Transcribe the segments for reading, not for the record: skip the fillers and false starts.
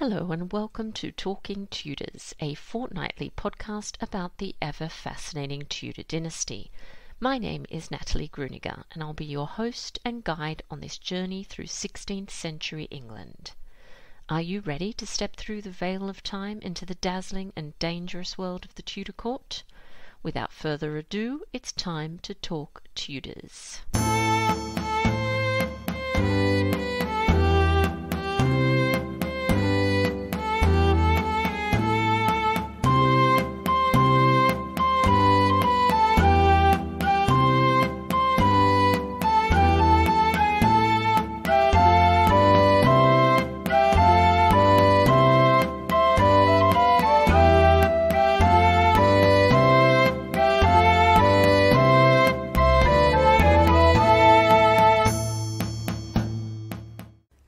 Hello and welcome to Talking Tudors, a fortnightly podcast about the ever-fascinating Tudor dynasty. My name is Natalie Grueninger and I'll be your host and guide on this journey through 16th century England. Are you ready to step through the veil of time into the dazzling and dangerous world of the Tudor court? Without further ado, it's time to talk Tudors.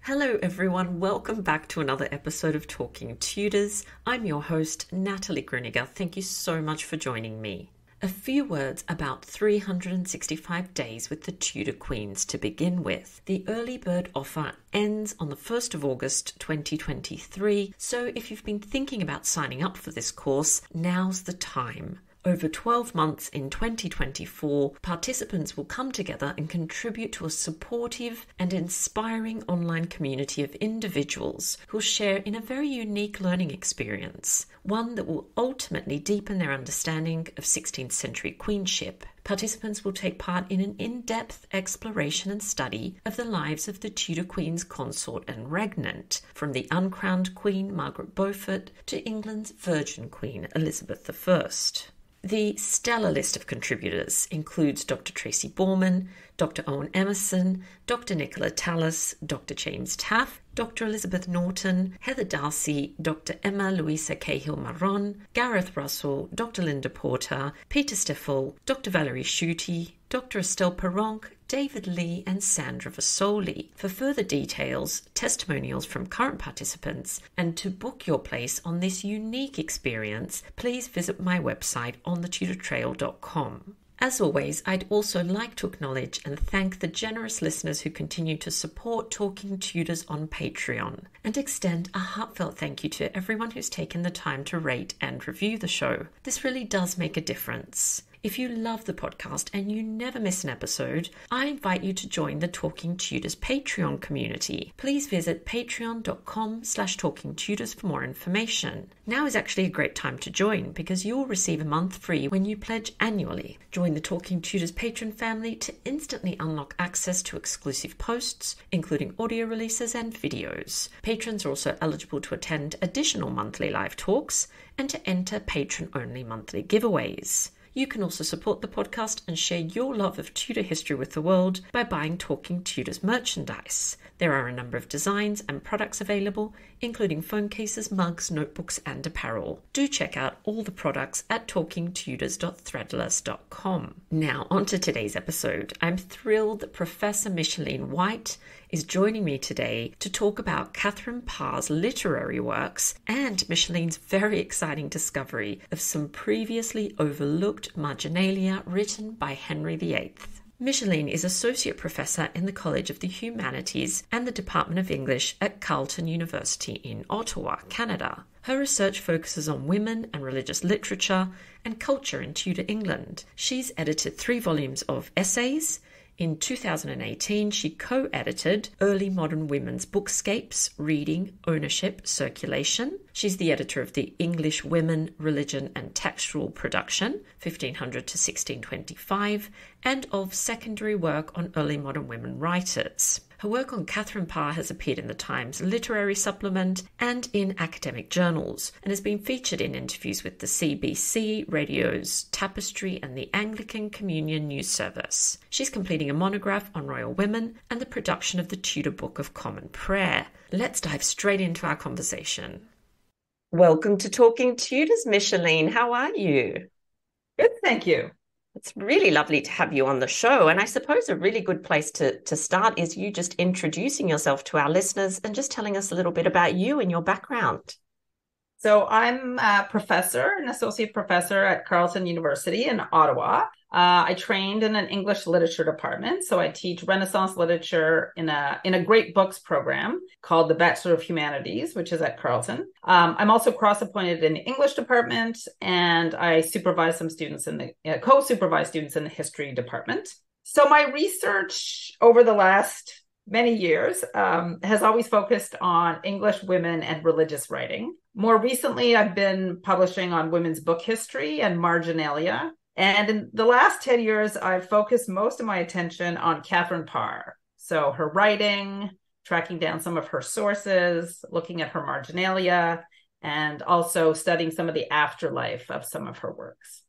Hello everyone, welcome back to another episode of Talking Tudors. I'm your host, Natalie Grueninger. Thank you so much for joining me. A few words about 365 days with the Tudor Queens to begin with. The early bird offer ends on the 1st of August 2023, so if you've been thinking about signing up for this course, now's the time. Over 12 months in 2024, participants will come together and contribute to a supportive and inspiring online community of individuals who'll share in a very unique learning experience, one that will ultimately deepen their understanding of 16th century queenship. Participants will take part in an in-depth exploration and study of the lives of the Tudor Queen's consort and regnant, from the uncrowned Queen Margaret Beaufort to England's Virgin Queen Elizabeth I. The stellar list of contributors includes Dr. Tracy Borman, Dr. Owen Emerson, Dr. Nicola Tallis, Dr. James Taff, Dr. Elizabeth Norton, Heather Darcy, Dr. Emma Louisa Cahill-Marron, Gareth Russell, Dr. Linda Porter, Peter Steffel, Dr. Valerie Schutte, Dr. Estelle Perronque, David Lee and Sandra Vasoli. For further details, testimonials from current participants, and to book your place on this unique experience, please visit my website on thetudortrail.com. As always, I'd also like to acknowledge and thank the generous listeners who continue to support Talking Tudors on Patreon, and extend a heartfelt thank you to everyone who's taken the time to rate and review the show. This really does make a difference. If you love the podcast and you never miss an episode, I invite you to join the Talking Tudors Patreon community. Please visit patreon.com/talkingtudors for more information. Now is actually a great time to join because you'll receive a month free when you pledge annually. Join the Talking Tudors patron family to instantly unlock access to exclusive posts, including audio releases and videos. Patrons are also eligible to attend additional monthly live talks and to enter patron-only monthly giveaways. You can also support the podcast and share your love of Tudor history with the world by buying Talking Tudors merchandise. There are a number of designs and products available, including phone cases, mugs, notebooks, and apparel. Do check out all the products at talkingtudors.threadless.com. Now, on to today's episode. I'm thrilled that Professor Micheline White is joining me today to talk about Katherine Parr's literary works and Micheline's very exciting discovery of some previously overlooked Marginalia written by Henry VIII. Micheline is Associate Professor in the College of the Humanities and the Department of English at Carleton University in Ottawa, Canada. Her research focuses on women and religious literature and culture in Tudor England. She's edited 3 volumes of essays. In 2018, she co-edited Early Modern Women's Bookscapes, Reading, Ownership, Circulation. She's the editor of the English Women, Religion and Textual Production, 1500 to 1625, and of secondary work on early modern women writers. Her work on Katherine Parr has appeared in the Times Literary Supplement and in academic journals, and has been featured in interviews with the CBC, Radio's Tapestry, and the Anglican Communion News Service. She's completing a monograph on royal women and the production of the Tudor Book of Common Prayer. Let's dive straight into our conversation. Welcome to Talking Tudors, Micheline. How are you? Good, thank you. It's really lovely to have you on the show. And I suppose a really good place to start is you just introducing yourself to our listeners and just telling us a little bit about you and your background. So I'm a professor, an associate professor at Carleton University in Ottawa. I trained in an English literature department, so I teach Renaissance literature in a Great Books program called the Bachelor of Humanities, which is at Carleton. I'm also cross-appointed in the English department, and I supervise some students co-supervise students in the history department. So my research over the last many years has always focused on English women and religious writing. More recently, I've been publishing on women's book history and Marginalia. And in the last 10 years, I've focused most of my attention on Katherine Parr. So her writing, tracking down some of her sources, looking at her Marginalia, and also studying some of the afterlife of some of her works.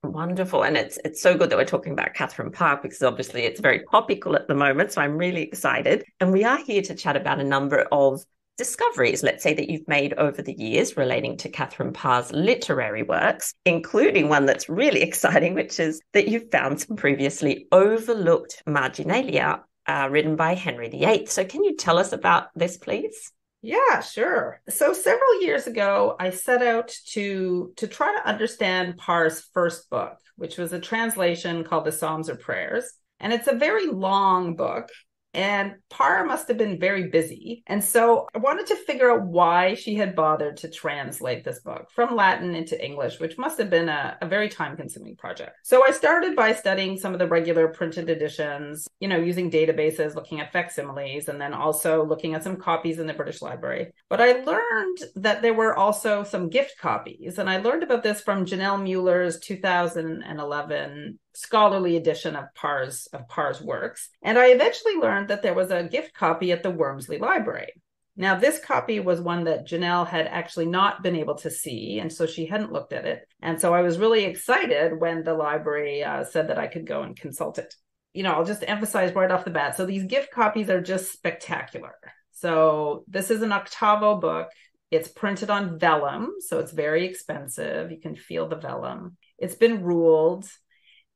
Wonderful. And it's so good that we're talking about Katherine Parr because obviously it's very topical at the moment. So I'm really excited. And we are here to chat about a number of discoveries, let's say, that you've made over the years relating to Katherine Parr's literary works, including one that's really exciting, which is that you've found some previously overlooked Marginalia written by Henry VIII. So can you tell us about this, please? Yeah, sure. So several years ago, I set out to try to understand Parr's first book, which was a translation called the Psalms or Prayers. And it's a very long book. And Parr must have been very busy. And so I wanted to figure out why she had bothered to translate this book from Latin into English, which must have been a very time-consuming project. So I started by studying some of the regular printed editions, using databases, looking at facsimiles, and then also looking at some copies in the British Library. But I learned that there were also some gift copies. And I learned about this from Janelle Mueller's 2011 scholarly edition of Parr's works. And I eventually learned that there was a gift copy at the Wormsley Library. Now, this copy was one that Janelle had actually not been able to see, and so she hadn't looked at it. And so I was really excited when the library said that I could go and consult it. I'll just emphasize right off the bat. So these gift copies are just spectacular. So this is an octavo book. It's printed on vellum, so it's very expensive. You can feel the vellum. It's been ruled.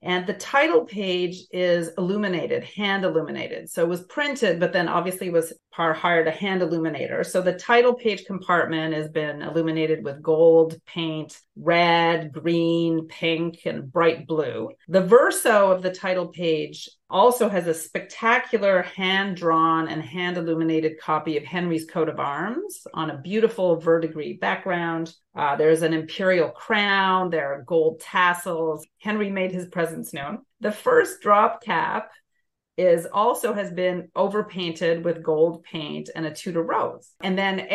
And the title page is illuminated, hand illuminated. So it was printed, but then obviously Parr hired a hand illuminator. So the title page compartment has been illuminated with gold paint, red, green, pink, and bright blue. The verso of the title page also has a spectacular hand-drawn and hand-illuminated copy of Henry's coat of arms on a beautiful verdigris background. There's an imperial crown. There are gold tassels. Henry made his presence known. The first drop cap has been overpainted with gold paint and a Tudor rose. And then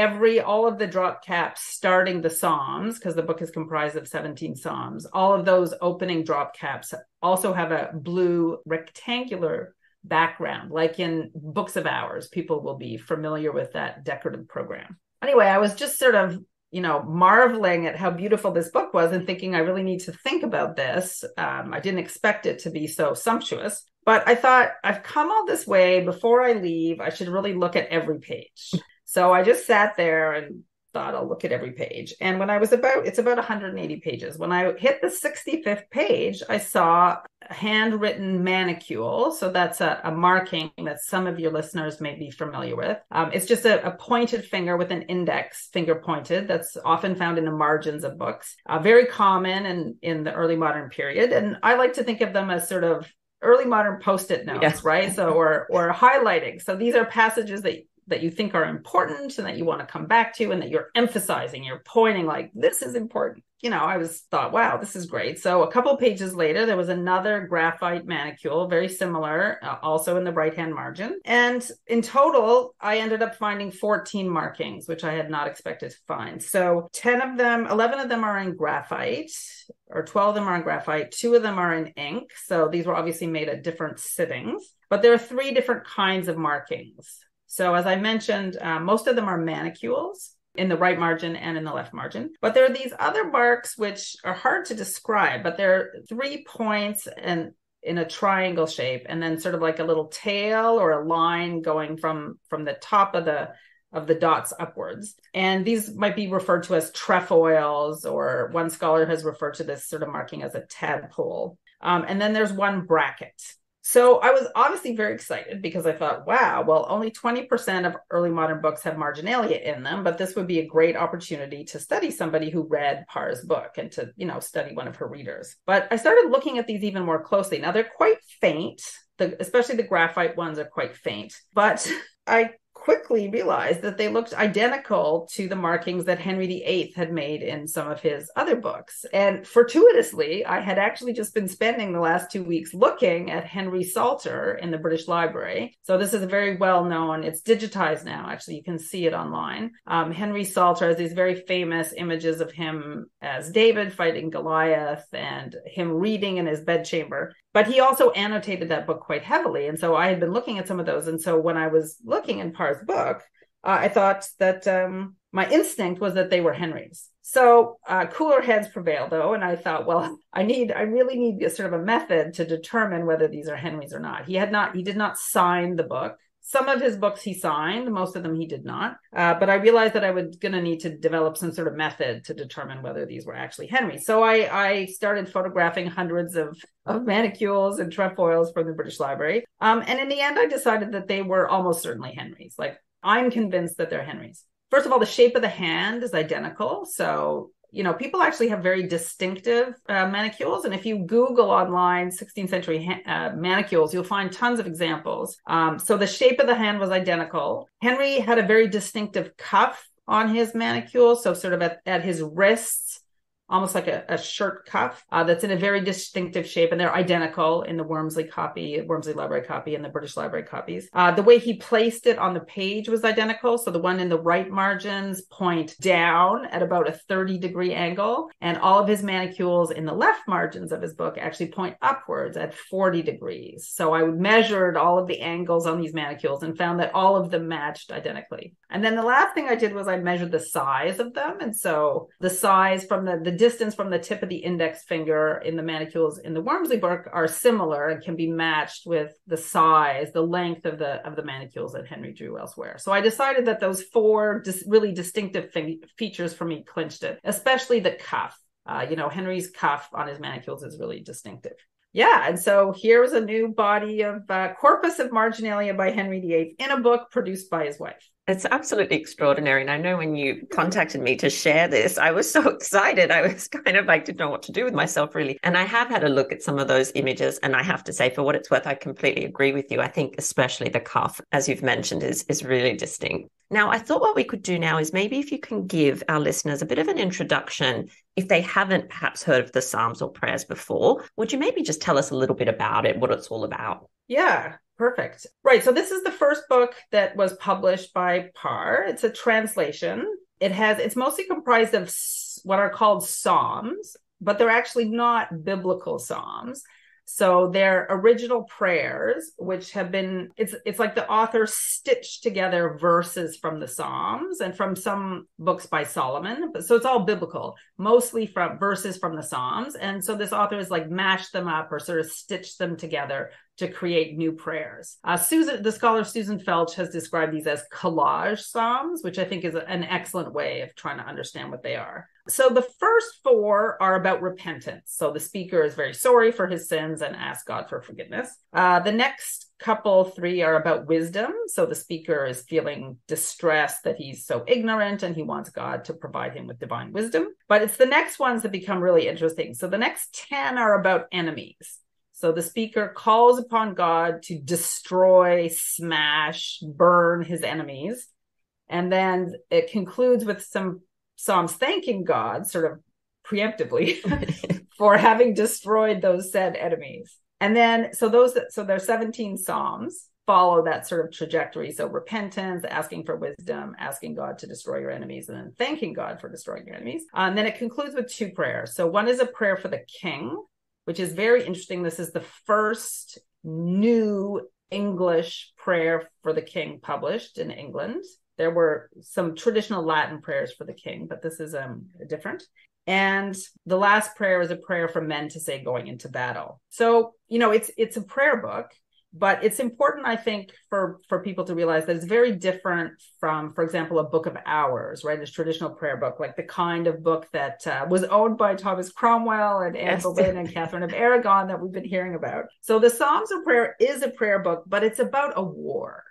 all of the drop caps starting the Psalms, because the book is comprised of 17 Psalms, all of those opening drop caps also have a blue rectangular background, like in Books of Hours. People will be familiar with that decorative program. Anyway, I was just sort of marveling at how beautiful this book was and thinking I really need to think about this. I didn't expect it to be so sumptuous, but I thought I've come all this way. Before I leave, I should really look at every page. So I just sat there and thought I'll look at every page. And when it's about 180 pages. When I hit the 65th page, I saw a handwritten manicule. So that's a marking that some of your listeners may be familiar with. It's just a pointed finger with an index finger pointed that's often found in the margins of books. Very common in the early modern period. And I like to think of them as sort of early modern Post-it notes, yes. Right? So, or highlighting. So these are passages that you think are important and that you want to come back to and that you're emphasizing, you're pointing like, this is important. I thought, wow, this is great. So a couple of pages later, there was another graphite manicule, very similar, also in the right-hand margin. And in total, I ended up finding 14 markings, which I had not expected to find. So 11 of them are in graphite, or 12 of them are in graphite. 2 of them are in ink. So these were obviously made at different sittings, but there are 3 different kinds of markings. So as I mentioned, most of them are manicules in the right margin and in the left margin. But there are these other marks which are hard to describe, but they're 3 points and in a triangle shape, and then sort of like a little tail or a line going from the top of the dots upwards. And these might be referred to as trefoils, or one scholar has referred to this sort of marking as a tadpole. And then there's one bracket. So I was obviously very excited because I thought, wow, well, only 20% of early modern books have marginalia in them, but this would be a great opportunity to study somebody who read Parr's book and to, study one of her readers. But I started looking at these even more closely. Now, they're quite faint. Especially the graphite ones are quite faint, but I quickly realized that they looked identical to the markings that Henry VIII had made in some of his other books. And fortuitously, I had actually just been spending the last 2 weeks looking at Henry Salter in the British Library. So this is a very well-known, it's digitized now, actually, you can see it online. Henry Salter has these very famous images of him as David fighting Goliath and him reading in his bedchamber. But he also annotated that book quite heavily. And so I had been looking at some of those. And so when I was looking in Parr's book, I thought that my instinct was that they were Henry's. So cooler heads prevailed, though. And I thought, well, I really need a sort of a method to determine whether these are Henry's or not. He did not sign the book. Some of his books he signed, most of them he did not. But I realized that I was going to need to develop some sort of method to determine whether these were actually Henry. So I started photographing hundreds of manicules and trefoils from the British Library. And in the end, I decided that they were almost certainly Henry's. Like, I'm convinced that they're Henry's. First of all, the shape of the hand is identical. So people actually have very distinctive manicules. And if you Google online 16th century manicules, you'll find tons of examples. So the shape of the hand was identical. Henry had a very distinctive cuff on his manicule. So sort of at his wrists, almost like a shirt cuff that's in a very distinctive shape. And they're identical in the Wormsley Library copy and the British Library copies. The way he placed it on the page was identical. So the one in the right margins point down at about a 30-degree angle. And all of his manicules in the left margins of his book actually point upwards at 40 degrees. So I measured all of the angles on these manicules and found that all of them matched identically. And then the last thing I did was I measured the size of them. And so the size from the distance from the tip of the index finger in the manicules in the Wormsley book are similar and can be matched with the size, the length of the manicules that Henry drew elsewhere. So I decided that those four really distinctive features for me clinched it, especially the cuff. Henry's cuff on his manicules is really distinctive. Yeah, and so here was a new body of Corpus of Marginalia by Henry VIII in a book produced by his wife. It's absolutely extraordinary. And I know when you contacted me to share this, I was so excited. I was kind of like, didn't know what to do with myself, really. And I have had a look at some of those images. And I have to say, for what it's worth, I completely agree with you. I think especially the cuff, as you've mentioned, is really distinct. Now, I thought what we could do now is maybe if you can give our listeners a bit of an introduction, if they haven't perhaps heard of the Psalms or prayers before, would you maybe just tell us a little bit about it, what it's all about? Yeah, perfect. Right. So this is the first book that was published by Parr. It's a translation. It's mostly comprised of what are called psalms, but they're actually not biblical psalms. So they're original prayers, which have been, it's like the author stitched together verses from the Psalms and from some books by Solomon. So it's all biblical, mostly from verses from the Psalms. And so this author has like mashed them up or sort of stitched them together to create new prayers. The scholar Susan Felch has described these as collage psalms, which I think is an excellent way of trying to understand what they are. So the first four are about repentance. So the speaker is very sorry for his sins and asks God for forgiveness. The next three are about wisdom. So the speaker is feeling distressed that he's so ignorant and he wants God to provide him with divine wisdom. But it's the next ones that become really interesting. So the next 10 are about enemies. So the speaker calls upon God to destroy, smash, burn his enemies. And then it concludes with some Psalms thanking God sort of preemptively for having destroyed those said enemies. And then, so there's 17 Psalms follow that sort of trajectory. So repentance, asking for wisdom, asking God to destroy your enemies, and then thanking God for destroying your enemies. And then it concludes with two prayers. So one is a prayer for the king, which is very interesting. This is the first new English prayer for the king published in England. There were some traditional Latin prayers for the king, but this is different. And the last prayer is a prayer for men to say going into battle. So, it's a prayer book. But it's important, I think, for people to realize that it's very different from, for example, a book of hours, right? A traditional prayer book, like the kind of book that was owned by Thomas Cromwell and Anne Boleyn and Catherine of Aragon that we've been hearing about. So the Psalms of Prayer is a prayer book, but it's about a war.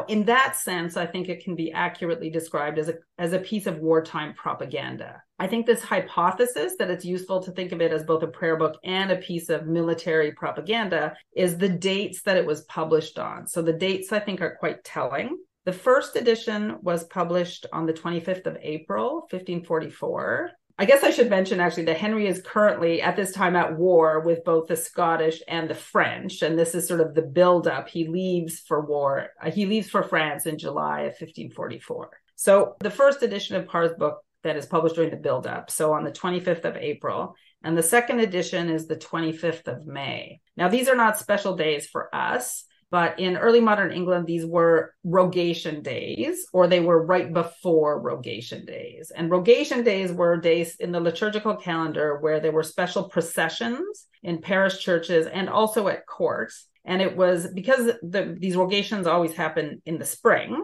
In that sense, I think it can be accurately described as a piece of wartime propaganda. I think this hypothesis that it's useful to think of it as both a prayer book and a piece of military propaganda is the dates that it was published on. So the dates, I think, are quite telling. The first edition was published on the 25th of April, 1544. I guess I should mention actually that Henry is currently at this time at war with both the Scottish and the French. And this is sort of the buildup. He leaves for war. He leaves for France in July of 1544. So the first edition of Parr's book that is published during the buildup, so on the 25th of April. And the second edition is the 25th of May. Now, these are not special days for us. But in early modern England, these were rogation days, or they were right before rogation days. And rogation days were days in the liturgical calendar where there were special processions in parish churches and also at court. And it was because these rogations always happen in the spring.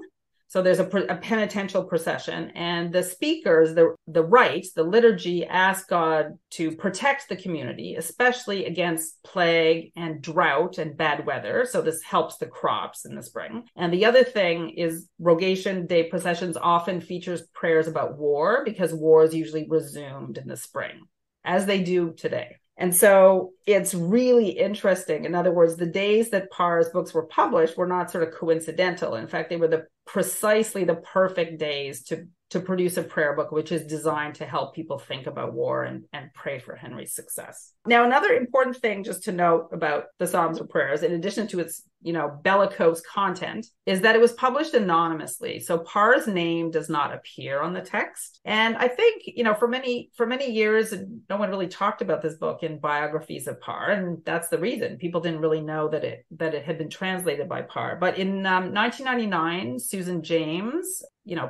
So there's a penitential procession, and the speakers, the rites, the liturgy ask God to protect the community, especially against plague and drought and bad weather. So this helps the crops in the spring. And the other thing is rogation day processions often features prayers about war because war is usually resumed in the spring, as they do today. And so it's really interesting. In other words, the days that Parr's books were published were not sort of coincidental. In fact, they were precisely the perfect days to produce a prayer book, which is designed to help people think about war and pray for Henry's success. Now, another important thing just to note about the Psalms of Prayers, in addition to its, bellicose content, is that it was published anonymously. So Parr's name does not appear on the text. And I think, for many years, no one really talked about this book in biographies of Parr. And that's the reason. People didn't really know that it had been translated by Parr. But in 1999, Susan James,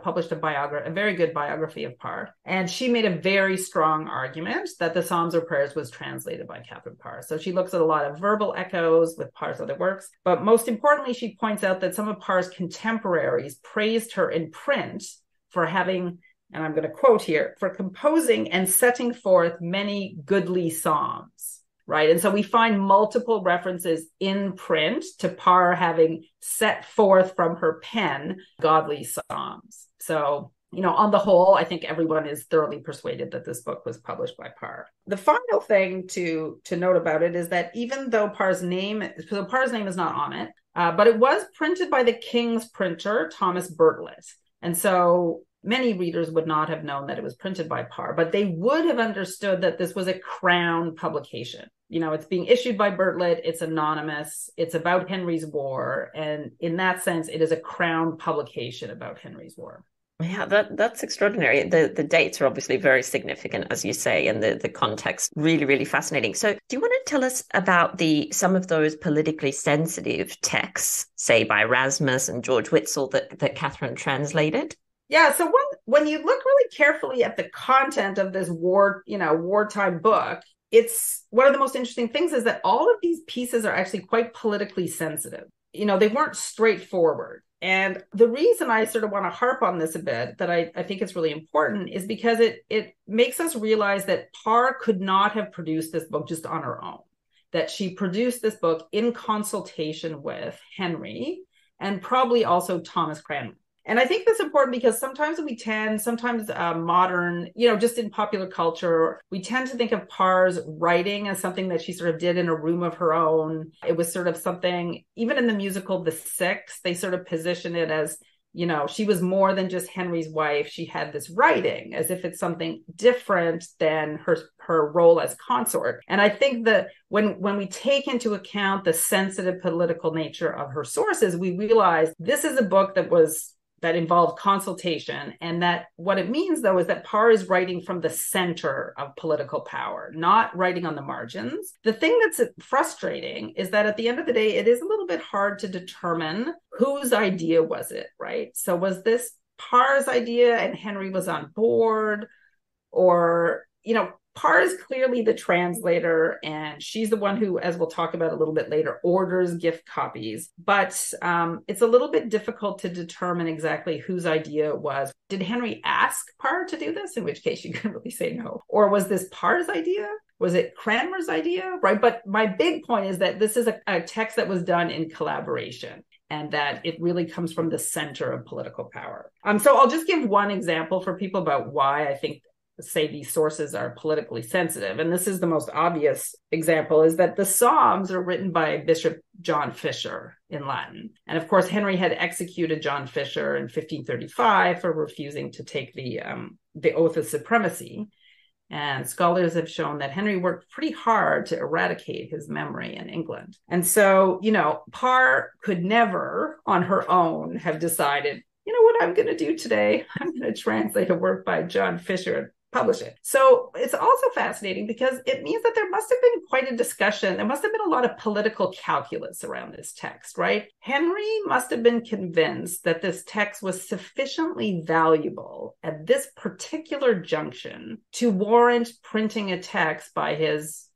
published a very good biography of Parr. And she made a very strong argument that the Psalms of Prayers was translated by Katherine Parr. So she looks at a lot of verbal echoes with Parr's other works. But most importantly, she points out that some of Parr's contemporaries praised her in print for having, and I'm going to quote here, for composing and setting forth many goodly psalms. Right. And so we find multiple references in print to Parr having set forth from her pen godly psalms. So, on the whole, I think everyone is thoroughly persuaded that this book was published by Parr. The final thing to note about it is that even though Parr's name is not on it, but it was printed by the King's printer, Thomas Bartlett. And so many readers would not have known that it was printed by Parr, but they would have understood that this was a crown publication. It's being issued by Bartlett. It's anonymous. It's about Henry's War. And in that sense, it is a crown publication about Henry's War. Yeah, that's extraordinary. The dates are obviously very significant, as you say, and the context really, really fascinating. So do you want to tell us about some of those politically sensitive texts, say by Erasmus and George Whitzel, that Catherine translated? Yeah, so when you look really carefully at the content of this wartime book, it's one of the most interesting things is that all of these pieces are actually quite politically sensitive. They weren't straightforward. And the reason I sort of want to harp on this a bit, that I think it's really important, is because it makes us realize that Parr could not have produced this book just on her own, that she produced this book in consultation with Henry and probably also Thomas Cranmer. And I think that's important because sometimes modern, just in popular culture, we tend to think of Parr's writing as something that she sort of did in a room of her own. It was sort of something, even in the musical The Six, they sort of position it as, she was more than just Henry's wife. She had this writing as if it's something different than her role as consort. And I think that when we take into account the sensitive political nature of her sources, we realize this is a book that involved consultation. And that what it means, though, is that Parr is writing from the center of political power, not writing on the margins. The thing that's frustrating is that at the end of the day, it is a little bit hard to determine whose idea was it, right? So was this Parr's idea and Henry was on board? Or, Parr is clearly the translator, and she's the one who, as we'll talk about a little bit later, orders gift copies. But it's a little bit difficult to determine exactly whose idea it was. Did Henry ask Parr to do this? In which case you can really say no. Or was this Parr's idea? Was it Cranmer's idea? Right. But my big point is that this is a text that was done in collaboration, and that it really comes from the center of political power. So I'll just give one example for people about why I think, say, these sources are politically sensitive. And this is the most obvious example, is that the Psalms are written by Bishop John Fisher in Latin. And of course, Henry had executed John Fisher in 1535 for refusing to take the oath of supremacy. And scholars have shown that Henry worked pretty hard to eradicate his memory in England. And so, Parr could never on her own have decided, you know what I'm going to do today? I'm going to translate a work by John Fisher and publish it. So it's also fascinating because it means that there must have been quite a discussion. There must have been a lot of political calculus around this text, right? Henry must have been convinced that this text was sufficiently valuable at this particular junction to warrant printing a text by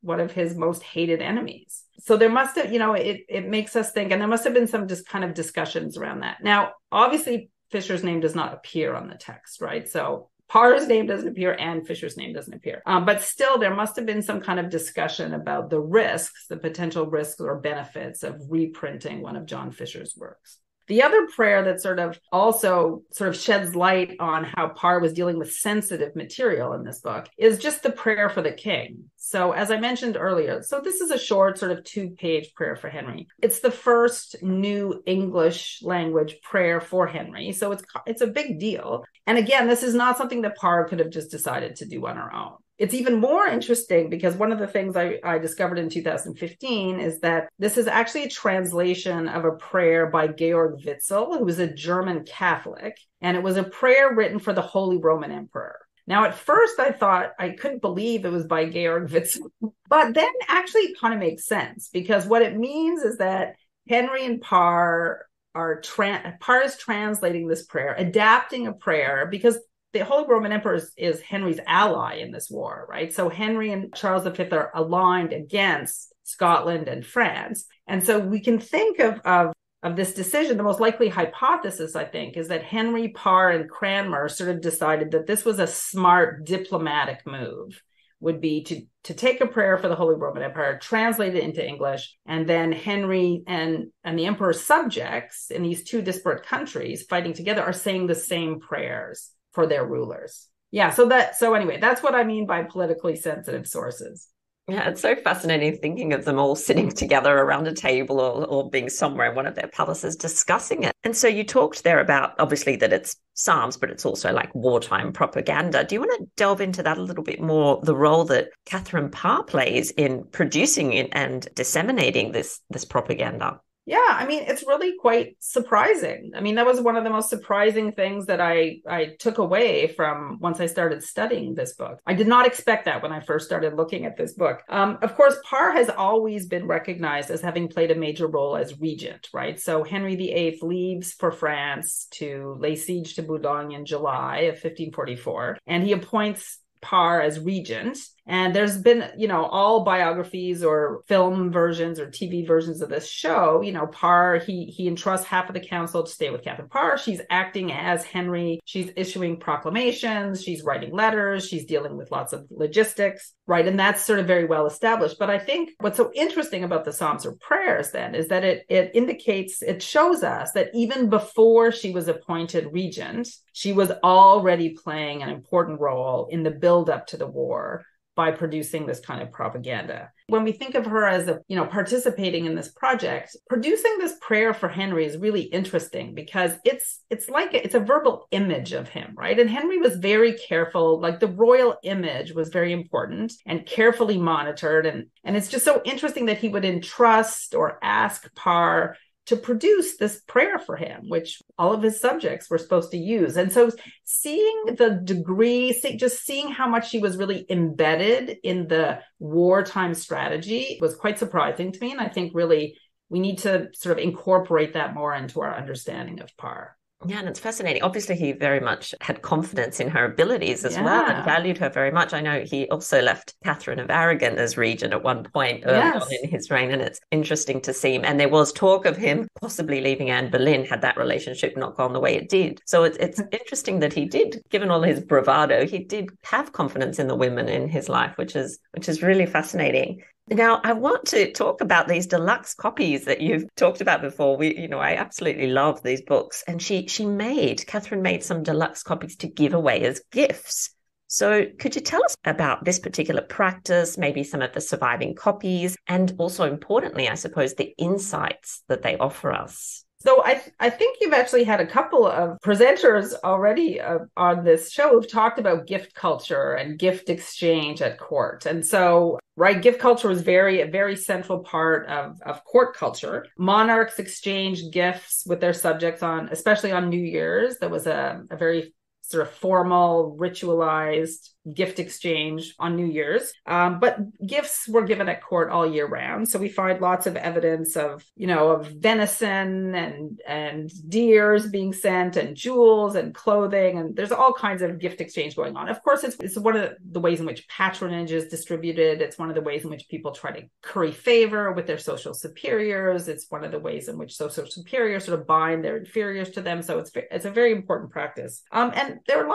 one of his most hated enemies. So there must have, it makes us think, and there must have been some just kind of discussions around that. Now, obviously, Fisher's name does not appear on the text, right? So Parr's name doesn't appear and Fisher's name doesn't appear. But still, there must have been some kind of discussion about the potential risks or benefits of reprinting one of John Fisher's works. The other prayer that also sheds light on how Parr was dealing with sensitive material in this book is just the prayer for the king. So as I mentioned earlier, so this is a short 2-page prayer for Henry. It's the first new English language prayer for Henry. So it's a big deal. And again, this is not something that Parr could have just decided to do on her own. It's even more interesting because one of the things I discovered in 2015 is that this is actually a translation of a prayer by Georg Witzel, who was a German Catholic, and it was a prayer written for the Holy Roman Emperor. Now, at first, I thought I couldn't believe it was by Georg Witzel, but then actually it kind of makes sense because what it means is that Henry and Parr Parr is translating this prayer, adapting a prayer because the Holy Roman Emperor is Henry's ally in this war, right? So Henry and Charles V are aligned against Scotland and France. And so we can think of this decision. The most likely hypothesis, I think, is that Henry, Parr, and Cranmer decided that this was a smart diplomatic move, would be to take a prayer for the Holy Roman Empire, translate it into English, and then Henry and the emperor's subjects in these two disparate countries fighting together are saying the same prayers for their rulers. Yeah, so anyway, that's what I mean by politically sensitive sources. Yeah, it's so fascinating thinking of them all sitting together around a table or being somewhere in one of their palaces discussing it. And so you talked there about, obviously, that it's Psalms, but it's also like wartime propaganda. Do you want to delve into that a little bit more, the role that Katherine Parr plays in producing it and disseminating this propaganda? Yeah, it's really quite surprising. That was one of the most surprising things that I took away from once I started studying this book. I did not expect that when I first started looking at this book. Of course, Parr has always been recognized as having played a major role as regent, right? So Henry VIII leaves for France to lay siege to Boulogne in July of 1544, and he appoints Parr as regent. And there's been, all biographies or film versions or TV versions of this show, Parr, he entrusts half of the council to stay with Katherine Parr. She's acting as Henry. She's issuing proclamations. She's writing letters. She's dealing with lots of logistics, right? And that's very well established. But I think what's so interesting about the Psalms or prayers then is that it shows us that even before she was appointed regent, she was already playing an important role in the build up to the war by producing this kind of propaganda. When we think of her as participating in this project, producing this prayer for Henry is really interesting because it's a verbal image of him, right? And Henry was very careful, like the royal image was very important and carefully monitored. And it's just so interesting that he would entrust or ask Parr to produce this prayer for him, which all of his subjects were supposed to use. And so seeing the degree, seeing how much she was really embedded in the wartime strategy was quite surprising to me. And I think really we need to incorporate that more into our understanding of Parr. Yeah, and it's fascinating. Obviously, he very much had confidence in her abilities as well and Yeah. valued her very much. I know he also left Catherine of Aragon as regent at one point early on Yes. in his reign, and it's interesting to see him. And there was talk of him possibly leaving Anne Boleyn had that relationship not gone the way it did. So it's interesting that he did, given all his bravado, he did have confidence in the women in his life, which is really fascinating. Now, I want to talk about these deluxe copies that you've talked about before. I absolutely love these books. And Catherine made some deluxe copies to give away as gifts. So could you tell us about this particular practice, maybe some of the surviving copies, and also importantly, I suppose, the insights that they offer us? So I think you've actually had a couple of presenters already on this show who've talked about gift culture and gift exchange at court. And so, right, gift culture was a very central part of court culture. Monarchs exchanged gifts with their subjects especially on New Year's. There was a very sort of formal, ritualized gift exchange on New Year's. But gifts were given at court all year round. So we find lots of evidence of venison and deers being sent and jewels and clothing. And there's all kinds of gift exchange going on. Of course, it's one of the ways in which patronage is distributed. It's one of the ways in which people try to curry favor with their social superiors. It's one of the ways in which social superiors sort of bind their inferiors to them. So it's a very important practice. And there are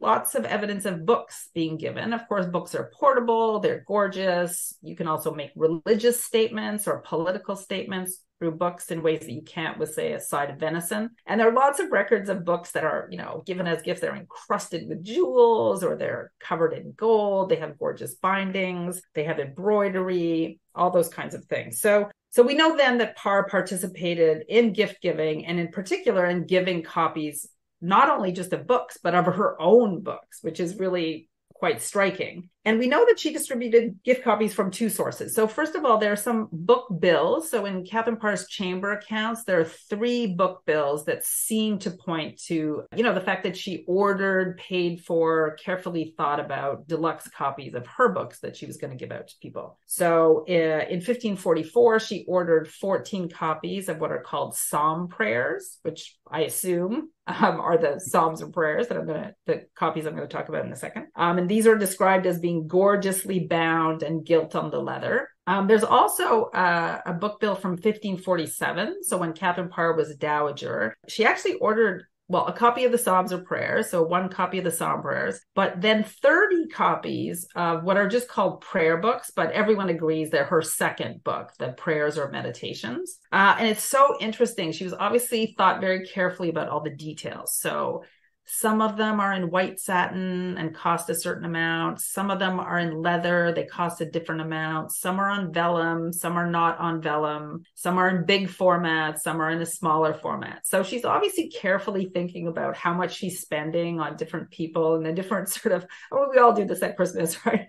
lots of evidence of books being given. Of course, books are portable, they're gorgeous. You can also make religious statements or political statements through books in ways that you can't with, say, a side of venison. And there are lots of records of books that are, given as gifts. They're encrusted with jewels or they're covered in gold. They have gorgeous bindings. They have embroidery, all those kinds of things. So we know then that Parr participated in gift giving, and in particular in giving copies not only just of books, but of her own books, which is really quite striking. And we know that she distributed gift copies from two sources. So first of all, there are some book bills. So in Katherine Parr's chamber accounts, there are 3 book bills that seem to point to, the fact that she ordered, paid for, carefully thought about deluxe copies of her books that she was going to give out to people. So in 1544, she ordered 14 copies of what are called psalm prayers, which I assume are the psalms and prayers the copies I'm going to talk about in a second. And these are described as being gorgeously bound and gilt on the leather. There's also a book bill from 1547. So when Katherine Parr was a dowager, she actually ordered a copy of the Psalms or Prayers, so 1 copy of the Psalm Prayers, but then 30 copies of what are just called prayer books, but everyone agrees they're her second book, the Prayers or Meditations. And it's so interesting. She was obviously thought very carefully about all the details. So some of them are in white satin and cost a certain amount. Some of them are in leather. They cost a different amount. Some are on vellum. Some are not on vellum. Some are in big formats. Some are in a smaller format. So she's obviously carefully thinking about how much she's spending on different people and the different we all do this at Christmas, right?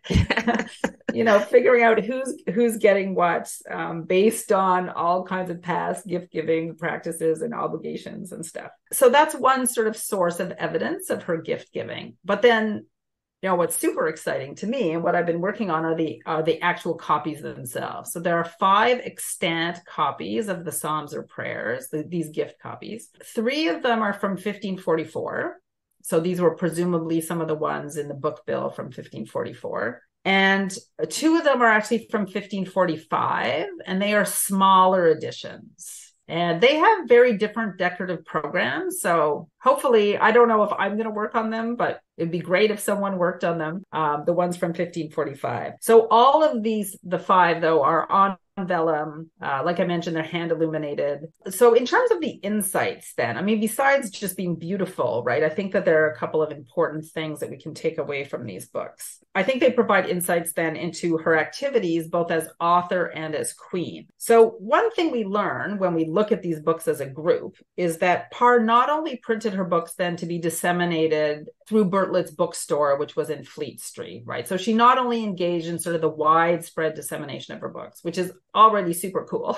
Figuring out who's getting what based on all kinds of past gift giving practices and obligations and stuff. So that's one sort of source of evidence of her gift giving. But then, what's super exciting to me and what I've been working on are the actual copies themselves. So there are 5 extant copies of the Psalms or Prayers, these gift copies. 3 of them are from 1544. So these were presumably some of the ones in the book bill from 1544. And 2 of them are actually from 1545, and they are smaller editions. And they have very different decorative programs. So hopefully, I don't know if I'm going to work on them, but it'd be great if someone worked on them, the ones from 1545. So all of these, the 5, though, are on vellum. Like I mentioned, they're hand illuminated. So in terms of the insights then, besides just being beautiful, right, I think that there are a couple of important things that we can take away from these books. I think they provide insights then into her activities, both as author and as queen. So one thing we learn when we look at these books as a group is that Parr not only printed her books then to be disseminated through Bartlett's bookstore, which was in Fleet Street, right? So she not only engaged in sort of the widespread dissemination of her books, which is already super cool,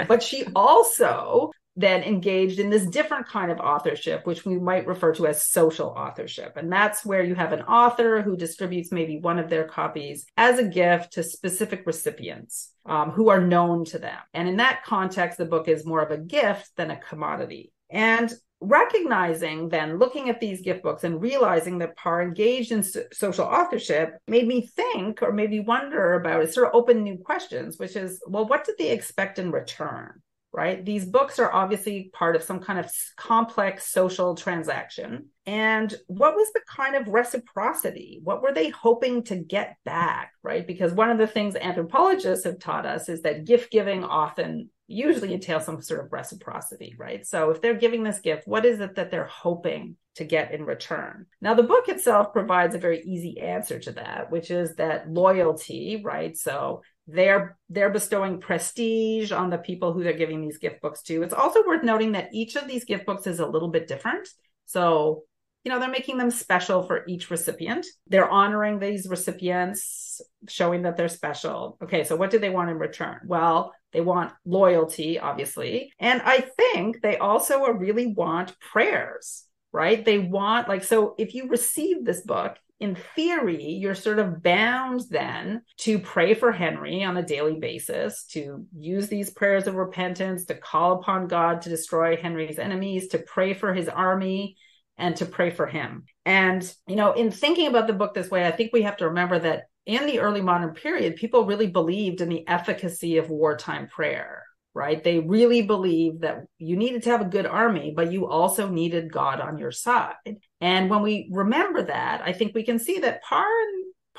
but she also then engaged in this different kind of authorship, which we might refer to as social authorship. And that's where you have an author who distributes maybe one of their copies as a gift to specific recipients who are known to them. And in that context, the book is more of a gift than a commodity. And recognizing then, looking at these gift books and realizing that Parr engaged in social authorship made me think, or made me wonder about it, sort of open new questions, which is, well, what did they expect in return? Right? These books are obviously part of some kind of complex social transaction. And what was the kind of reciprocity? What were they hoping to get back? Right? Because one of the things anthropologists have taught us is that gift giving often usually entails some sort of reciprocity, right? So if they're giving this gift, what is it that they're hoping to get in return? Now, the book itself provides a very easy answer to that, which is that loyalty, right? So they're bestowing prestige on the people who they're giving these gift books to. It's also worth noting that each of these gift books is a little bit different. So, they're making them special for each recipient. They're honoring these recipients, showing that they're special. Okay, so what do they want in return? Well, they want loyalty, obviously. And I think they also really want prayers, right? They want, so if you receive this book, in theory, you're sort of bound then to pray for Henry on a daily basis, to use these prayers of repentance, to call upon God to destroy Henry's enemies, to pray for his army, and to pray for him. And, in thinking about the book this way, I think we have to remember that in the early modern period, people really believed in the efficacy of wartime prayer, right? They really believed that you needed to have a good army, but you also needed God on your side. And when we remember that, I think we can see that Parr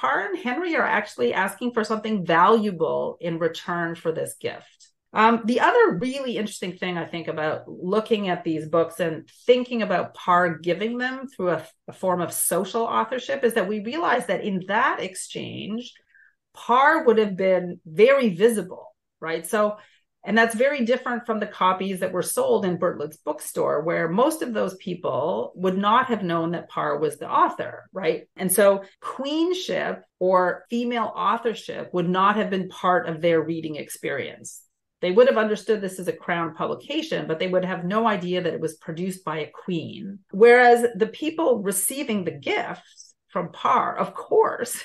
and Henry are actually asking for something valuable in return for this gift. The other really interesting thing I think about looking at these books and thinking about Parr giving them through a form of social authorship is that we realize that in that exchange, Parr would have been very visible, right? So, and that's very different from the copies that were sold in Bertlett's bookstore, where most of those people would not have known that Parr was the author, right? And so queenship or female authorship would not have been part of their reading experience. They would have understood this as a crown publication, but they would have no idea that it was produced by a queen. Whereas the people receiving the gifts from Parr, of course,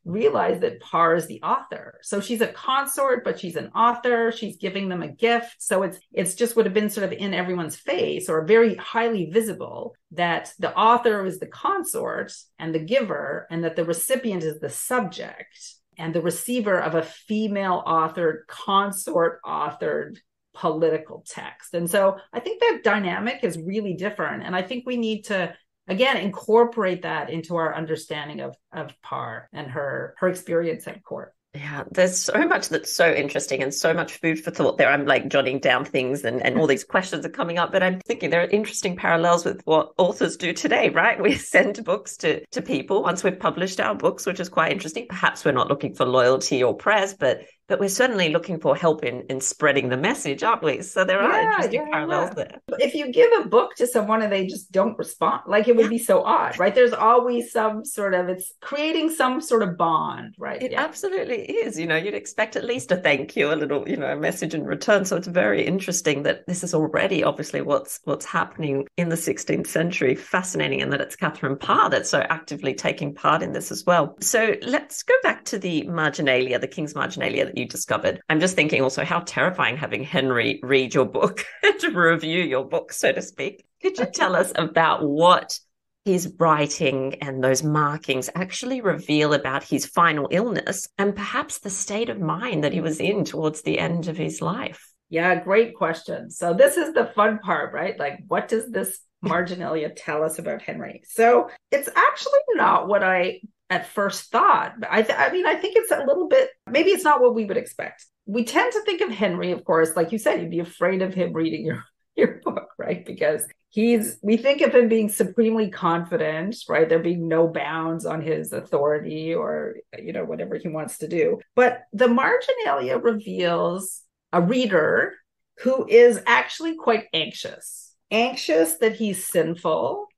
realize that Parr is the author. So she's a consort, but she's an author. She's giving them a gift. So it's just would have been sort of in everyone's face, or very highly visible, that the author is the consort and the giver, and that the recipient is the subject and the receiver of a female authored, consort authored political text. And so I think that dynamic is really different. And I think we need to, again, incorporate that into our understanding of Parr and her experience at court. Yeah, there's so much that's so interesting and so much food for thought there. I'm jotting down things and all these questions are coming up, but I'm thinking there are interesting parallels with what authors do today, right? We send books to people once we've published our books, which is quite interesting. Perhaps we're not looking for loyalty or prayers, but we're certainly looking for help in spreading the message, aren't we? So there are interesting parallels there. If you give a book to someone and they just don't respond, it would be so odd, right? There's always some sort of, it's creating some sort of bond, right? It absolutely is. You'd expect at least a thank you, a little, a message in return. So it's very interesting that this is already obviously what's happening in the 16th century. Fascinating, and that it's Katherine Parr that's so actively taking part in this as well. So let's go back to the Marginalia, the King's Marginalia that you discovered. I'm just thinking also how terrifying having Henry read your book to review your book, so to speak. Could you tell us about what his writing and those markings actually reveal about his final illness and perhaps the state of mind that he was in towards the end of his life? Yeah, great question. So this is the fun part, right? What does this Marginalia tell us about Henry? So it's actually not what I at first thought. I think it's a little bit, maybe it's not what we would expect. We tend to think of Henry, of course, like you said, you'd be afraid of him reading your book, right? Because we think of him being supremely confident, right? There being no bounds on his authority or, whatever he wants to do. But the Marginalia reveals a reader who is actually quite anxious that he's sinful,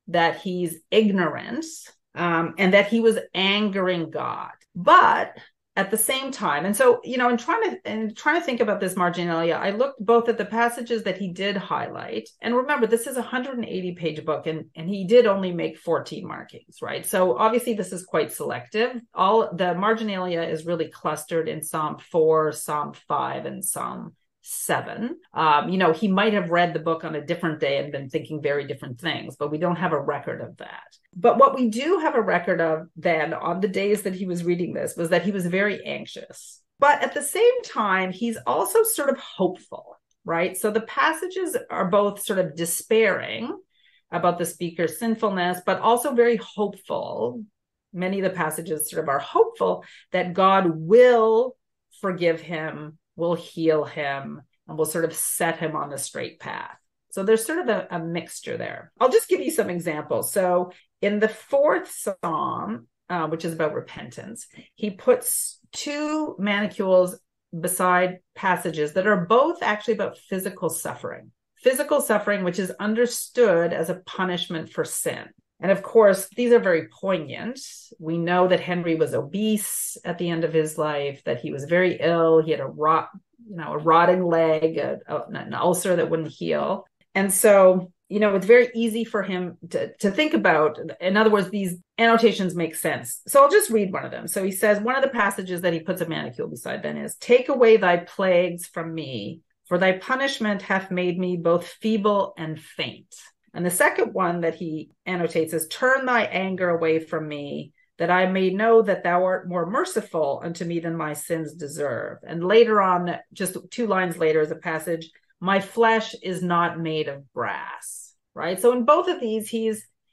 that he's ignorant, and that he was angering God. But at the same time, and so, in trying to think about this Marginalia, I looked both at the passages that he did highlight, and remember, this is a 180-page book, and he did only make 14 markings, right? So obviously this is quite selective. All the Marginalia is really clustered in Psalm 4, Psalm 5, and Psalm VII. He might have read the book on a different day and been thinking very different things, but we don't have a record of that. But what we do have a record of then on the days that he was reading this was that he was very anxious. But at the same time, he's also sort of hopeful, right? So the passages are both sort of despairing about the speaker's sinfulness, but also very hopeful. Many of the passages sort of are hopeful that God will forgive him, will heal him, and will sort of set him on the straight path. So there's sort of a mixture there. I'll just give you some examples. So in the fourth psalm, which is about repentance, he puts two manicules beside passages that are both actually about physical suffering. Physical suffering, which is understood as a punishment for sin. And of course, these are very poignant. We know that Henry was obese at the end of his life, that he was very ill. He had a rotting leg, an ulcer that wouldn't heal. And so, it's very easy for him to think about. In other words, these annotations make sense. So I'll just read one of them. So he says, one of the passages that he puts a manicule beside then is, "Take away thy plagues from me, for thy punishment hath made me both feeble and faint." And the second one that he annotates is, "Turn thy anger away from me, that I may know that thou art more merciful unto me than my sins deserve." And later on, just 2 lines later, is a passage, "My flesh is not made of brass," right? So in both of these,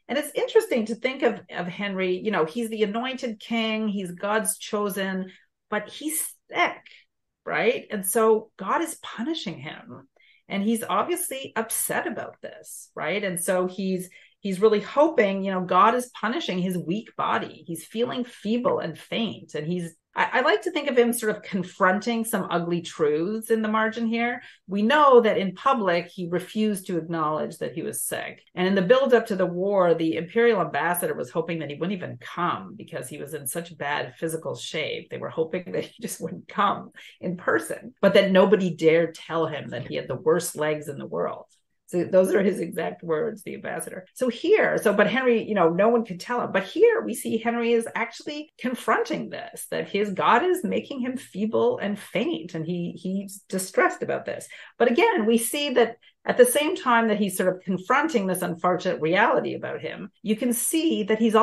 and it's interesting to think of Henry, he's the anointed king, he's God's chosen, but he's sick, right? And so God is punishing him. And he's obviously upset about this, right? And so he's really hoping, God is punishing his weak body. He's feeling feeble and faint. And I like to think of him sort of confronting some ugly truths in the margin here. We know that in public, he refused to acknowledge that he was sick. And in the build up to the war, the imperial ambassador was hoping that he wouldn't even come because he was in such bad physical shape. They were hoping that he just wouldn't come in person, but that nobody dared tell him that he had the worst legs in the world. So those are his exact words, the ambassador. But Henry, no one could tell him. But here we see Henry is actually confronting this, that his God is making him feeble and faint, and he's distressed about this. But again, we see that at the same time that he's sort of confronting this unfortunate reality about him, you can see that he's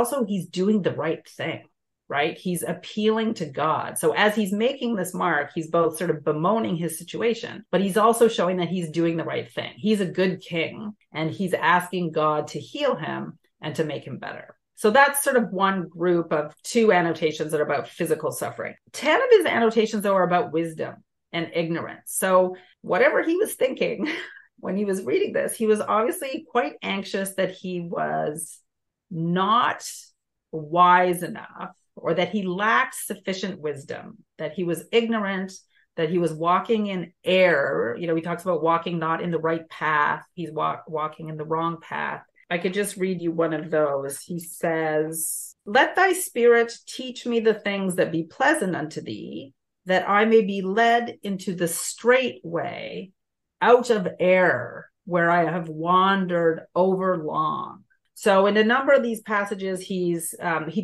doing the right thing. Right? He's appealing to God. So as he's making this mark, he's both sort of bemoaning his situation, but he's also showing that he's doing the right thing. He's a good king, and he's asking God to heal him and to make him better. So that's sort of one group of 2 annotations that are about physical suffering. 10 of his annotations, though, are about wisdom and ignorance. So whatever he was thinking when he was reading this, he was obviously quite anxious that he was not wise enough, or that he lacked sufficient wisdom, that he was ignorant, that he was walking in error. He talks about walking not in the right path. He's walking in the wrong path. I could just read you one of those. He says, "Let thy spirit teach me the things that be pleasant unto thee, that I may be led into the straight way, out of error, where I have wandered over long." So in a number of these passages, he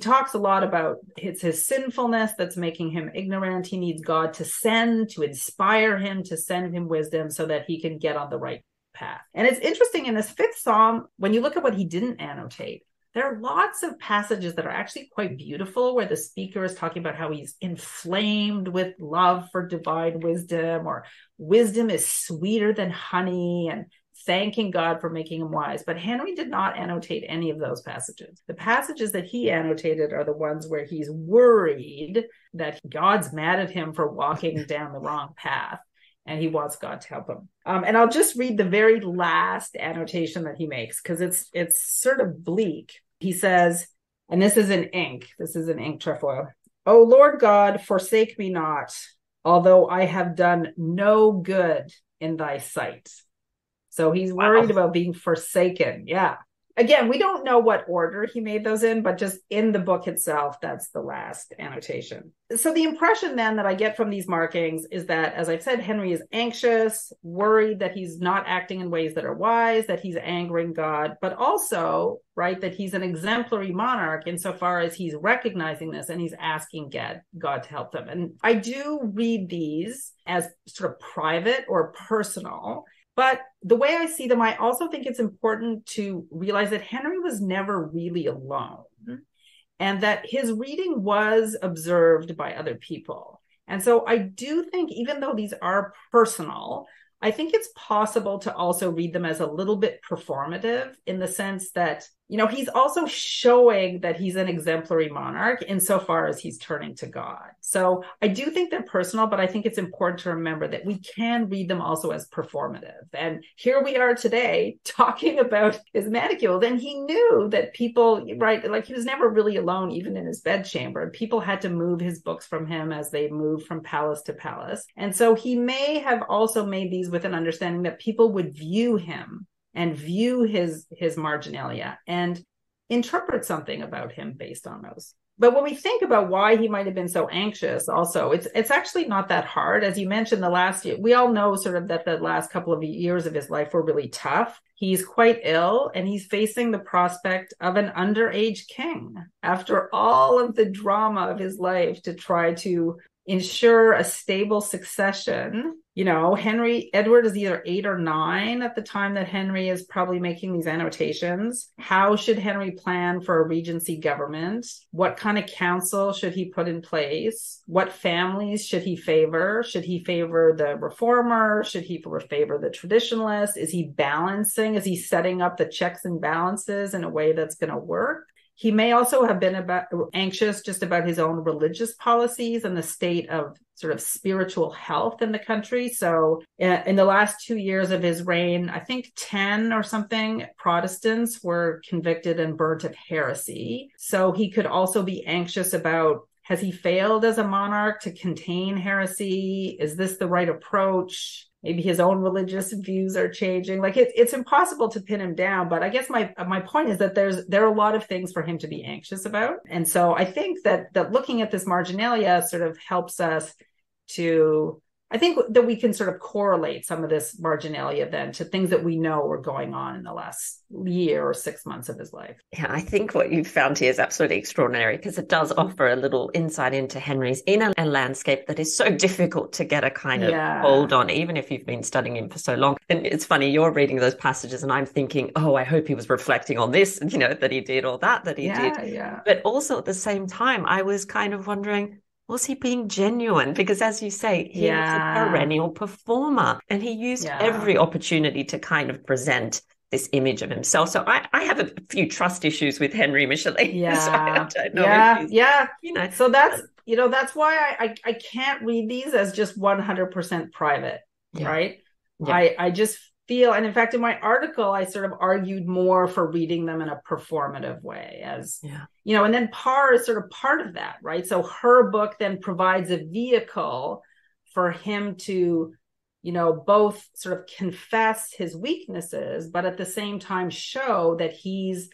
talks a lot about his sinfulness that's making him ignorant. He needs God to inspire him, to send him wisdom so that he can get on the right path. And it's interesting in this 5th Psalm, when you look at what he didn't annotate, there are lots of passages that are actually quite beautiful, where the speaker is talking about how he's inflamed with love for divine wisdom, or wisdom is sweeter than honey, and thanking God for making him wise. But Henry did not annotate any of those passages. The passages that he annotated are the ones where he's worried that God's mad at him for walking down the wrong path, and he wants God to help him. And I'll just read the very last annotation that he makes, because it's sort of bleak. He says, and this is in ink trefoil, "O Lord God, forsake me not, although I have done no good in thy sight." So he's worried about being forsaken. Yeah. again, we don't know what order he made those in, but just in the book itself, that's the last annotation. So the impression then that I get from these markings is that, as I've said, Henry is anxious, worried that he's not acting in ways that are wise, that he's angering God, but also, right, that he's an exemplary monarch insofar as he's recognizing this and he's asking God to help them. And I do read these as sort of private or personal. But the way I see them, I also think it's important to realize that Henry was never really alone and that his reading was observed by other people. And so I do think, even though these are personal, I think it's possible to also read them as a little bit performative in the sense that, he's also showing that he's an exemplary monarch insofar as he's turning to God. So I do think they're personal, but I think it's important to remember that we can read them also as performative. And here we are today talking about his manicule. And he knew that people, right, like he was never really alone, even in his bedchamber. People had to move his books from him as they moved from palace to palace. And so he may have also made these with an understanding that people would view him and view his Marginalia and interpret something about him based on those. But when we think about why he might have been so anxious, also, it's actually not that hard. As you mentioned, the last year, we all know sort of that the last couple of years of his life were really tough. He's quite ill and he's facing the prospect of an underage king after all of the drama of his life to try to ensure a stable succession. Edward is either 8 or 9 at the time that Henry is probably making these annotations. How should Henry plan for a regency government? What kind of council should he put in place? What families should he favor? Should he favor the reformer? Should he favor the traditionalist? Is he balancing? Is he setting up the checks and balances in a way that's going to work? He may also have been anxious just about his own religious policies and the state of sort of spiritual health in the country. So in the last 2 years of his reign, I think 10 or something Protestants were convicted and burnt of heresy. So he could also be anxious about, has he failed as a monarch to contain heresy? Is this the right approach? Maybe his own religious views are changing. Like it's impossible to pin him down. But I guess my point is that there are a lot of things for him to be anxious about. And so I think that looking at this Marginalia sort of helps us to, I think that we can sort of correlate some of this Marginalia then to things that we know were going on in the last year or 6 months of his life. Yeah, I think what you've found here is absolutely extraordinary because it does offer a little insight into Henry's inner landscape that is so difficult to get a kind of hold on, even if you've been studying him for so long. And it's funny, you're reading those passages and I'm thinking, oh, I hope he was reflecting on this, that he did, or that he did. Yeah. But also at the same time, I was kind of wondering, was he being genuine? Because as you say, he was a perennial performer and he used every opportunity to kind of present this image of himself. So I have a few trust issues with Henry Micheline. Yeah. So I don't know. So that's why I can't read these as just 100% private, right? Yeah. I just feel, and in fact, in my article, I sort of argued more for reading them in a performative way and then Parr is sort of part of that, right? So her book then provides a vehicle for him to, both sort of confess his weaknesses, but at the same time show that he's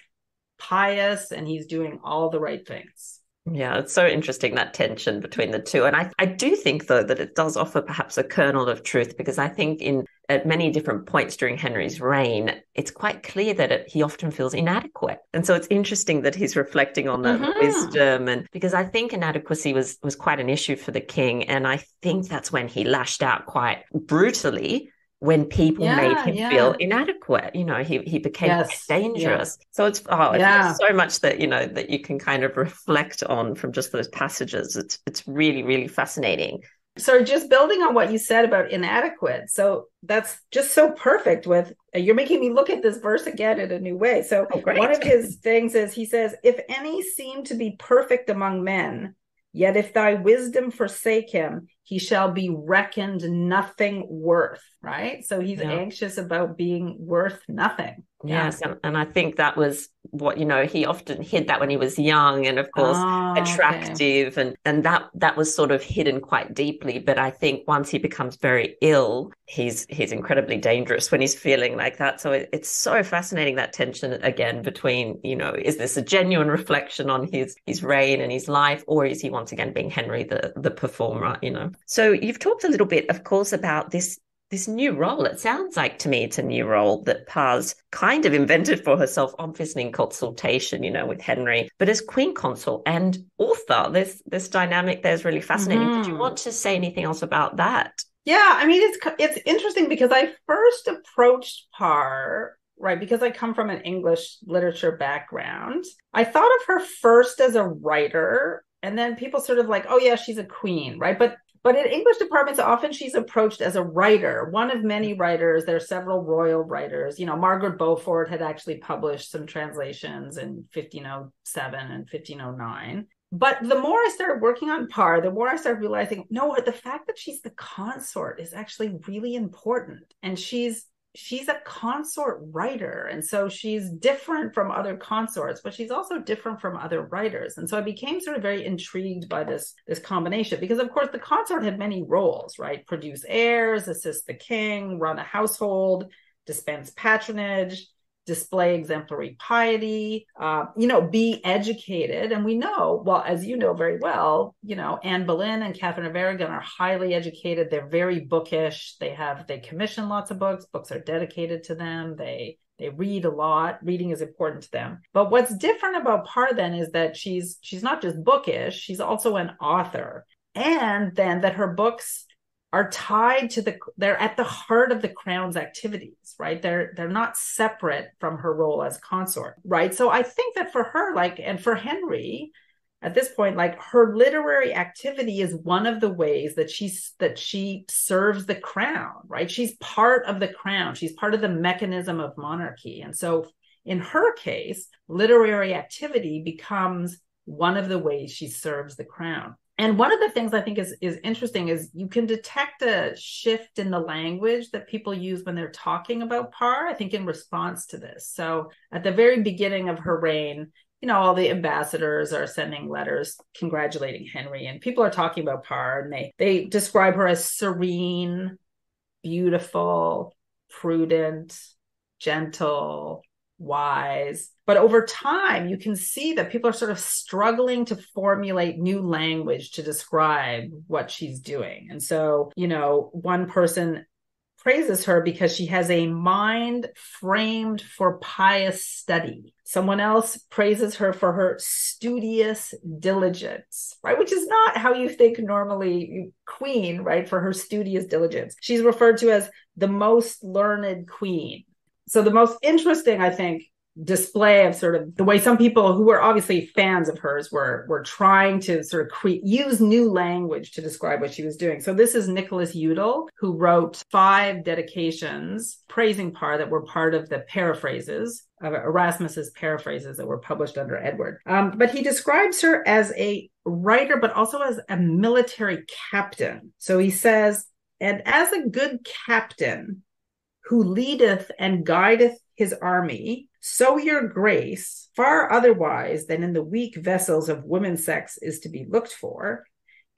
pious and he's doing all the right things. Yeah, it's so interesting, that tension between the two. And I do think, though, that it does offer perhaps a kernel of truth, because I think at many different points during Henry's reign, it's quite clear that he often feels inadequate. And so it's interesting that he's reflecting on that wisdom. And because I think inadequacy was quite an issue for the king. And I think that's when he lashed out quite brutally when people made him feel inadequate. He became dangerous. So it's there's so much that that you can kind of reflect on from just those passages. It's really, really fascinating. So just building on what you said about inadequate, so that's just so perfect with, you're making me look at this verse again in a new way. So one of his things is, he says, if any seem to be perfect among men, yet if thy wisdom forsake him, he shall be reckoned nothing worth, right? So he's Yeah. anxious about being worth nothing. Yeah. Yes, and I think that was what, he often hid that when he was young and of course Okay. attractive, and that was sort of hidden quite deeply. But I think once he becomes very ill, he's incredibly dangerous when he's feeling like that. So it's so fascinating, that tension again between, is this a genuine reflection on his reign and his life, or is he once again being Henry the performer, So you've talked a little bit, of course, about this new role. It sounds like to me it's a new role that Parr's kind of invented for herself, obviously in consultation, with Henry, but as Queen Consort and author, this dynamic there's really fascinating. Did you want to say anything else about that? Yeah, I mean, it's interesting because I first approached Parr, right, because I come from an English literature background. I thought of her first as a writer, and then people sort of like, oh yeah, she's a queen, right? But in English departments, often she's approached as a writer, one of many writers. There are several royal writers. Margaret Beaufort had actually published some translations in 1507 and 1509. But the more I started working on Parr, the more I started realizing, no, the fact that she's the consort is actually really important. And she's a consort writer. And so she's different from other consorts, but she's also different from other writers. And so I became sort of very intrigued by this combination, because of course the consort had many roles, right? Produce heirs, assist the king, run a household, dispense patronage, display exemplary piety, be educated. And we know, well, as you know very well, Anne Boleyn and Catherine of Aragon are highly educated. They're very bookish. They commission lots of books. Books are dedicated to them. They read a lot. Reading is important to them. But what's different about Parr then is that she's not just bookish, she's also an author. And then that her books are tied to they're at the heart of the crown's activities, right? They're not separate from her role as consort, right? So I think that for her, and for Henry, at this point, her literary activity is one of the ways that she serves the crown, right? She's part of the crown. She's part of the mechanism of monarchy. And so in her case, literary activity becomes one of the ways she serves the crown. And one of the things I think is interesting is you can detect a shift in the language that people use when they're talking about Parr, I think, in response to this. So at the very beginning of her reign, all the ambassadors are sending letters congratulating Henry, and people are talking about Parr, and they describe her as serene, beautiful, prudent, gentle, wise. But over time, you can see that people are sort of struggling to formulate new language to describe what she's doing. And so, one person praises her because she has a mind framed for pious study. Someone else praises her for her studious diligence, right? Which is not how you think normally queen, right? For her studious diligence. She's referred to as the most learned queen. So the most interesting, I think, display of sort of the way some people who were obviously fans of hers were trying to sort of use new language to describe what she was doing. So this is Nicholas Udall, who wrote 5 dedications praising Parr that were part of the paraphrases of Erasmus's paraphrases that were published under Edward. But he describes her as a writer, but also as a military captain. So he says, and as a good captain who leadeth and guideth his army, so your grace, far otherwise than in the weak vessels of women's sex is to be looked for,